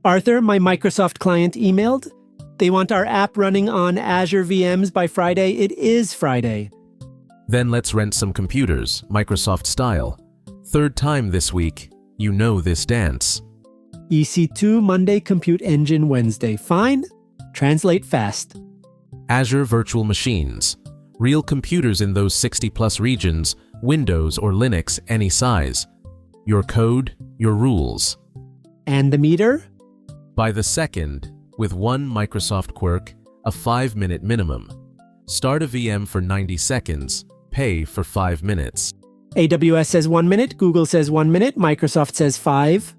Arthur, my Microsoft client emailed. They want our app running on Azure VMs by Friday. It is Friday. Then let's rent some computers, Microsoft style. Third time this week. You know this dance. EC2 Monday, Compute Engine Wednesday. Fine. Translate fast. Azure Virtual Machines. Real computers in those 60+ regions, Windows or Linux, any size. Your code, your rules. And the meter? By the second, with one Microsoft quirk, a 5-minute minimum. Start a VM for 90 seconds, pay for 5 minutes. AWS says 1 minute, Google says 1 minute, Microsoft says 5.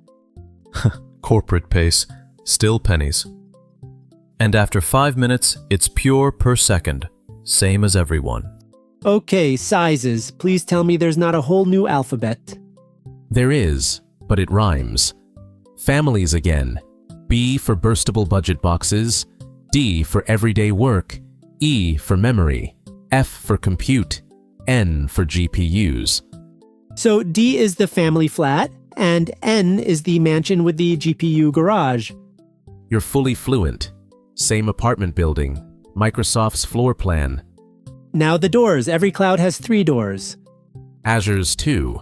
Corporate pace, still pennies. And after 5 minutes, it's pure per second, same as everyone. Okay, sizes. Please tell me there's not a whole new alphabet. There is, but it rhymes. Families again. B for burstable budget boxes, D for everyday work, E for memory, F for compute, N for GPUs. So D is the family flat, and N is the mansion with the GPU garage. You're fully fluent. Same apartment building, Microsoft's floor plan. Now the doors. Every cloud has 3 doors. Azure's 2.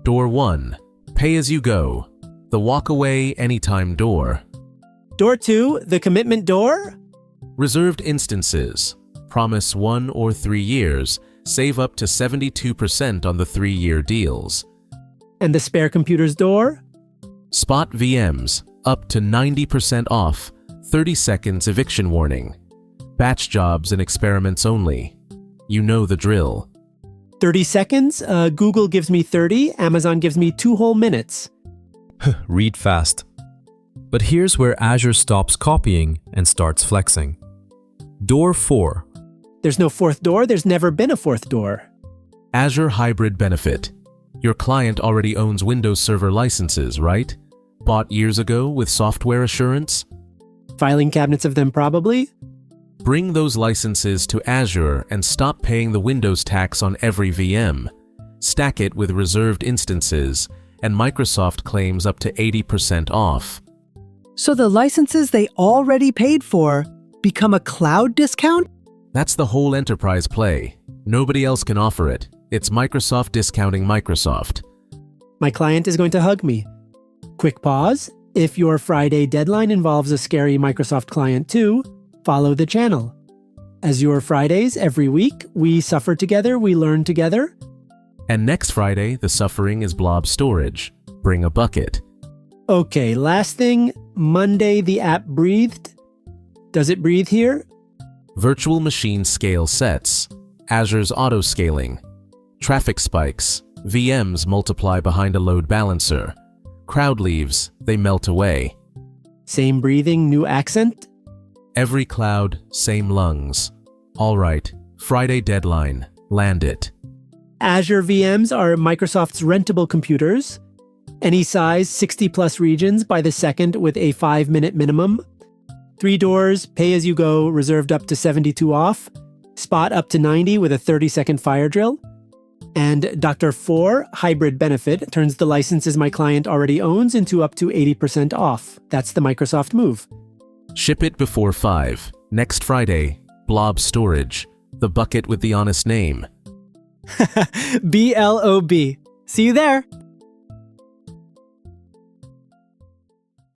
Door 1, pay as you go. The walk away anytime door. Door 2, the commitment door? Reserved instances. Promise 1 or 3 years. Save up to 72% on the 3-year deals. And the spare computers door? Spot VMs, up to 90% off. 30 seconds eviction warning. Batch jobs and experiments only. You know the drill. 30 seconds? Google gives me 30, Amazon gives me 2 whole minutes. Read fast. But here's where Azure stops copying and starts flexing. Door 4. There's no 4th door, there's never been a 4th door. Azure Hybrid Benefit. Your client already owns Windows Server licenses, right? Bought years ago with software assurance? Filing cabinets of them probably. Bring those licenses to Azure and stop paying the Windows tax on every VM. Stack it with reserved instances, and Microsoft claims up to 80% off. So the licenses they already paid for become a cloud discount? That's the whole enterprise play. Nobody else can offer it. It's Microsoft discounting Microsoft. My client is going to hug me. Quick pause. If your Friday deadline involves a scary Microsoft client too, follow the channel. Azure Fridays every week. We suffer together, we learn together. And next Friday, the suffering is Blob Storage. Bring a bucket. Okay, last thing. Monday the app breathed. Does it breathe here? Virtual machine scale sets. Azure's auto-scaling. Traffic spikes. VMs multiply behind a load balancer. Crowd leaves, they melt away. Same breathing, new accent? Every cloud, same lungs. All right, Friday deadline, land it. Azure VMs are Microsoft's rentable computers. Any size, 60+ regions by the second with a 5-minute minimum. 3 doors, pay as you go, reserved up to 72 off. Spot up to 90 with a 30-second fire drill. And Dr. 4, hybrid benefit, turns the licenses my client already owns into up to 80% off. That's the Microsoft move. Ship it before 5. Next Friday, Blob Storage. The bucket with the honest name. BLOB. See you there.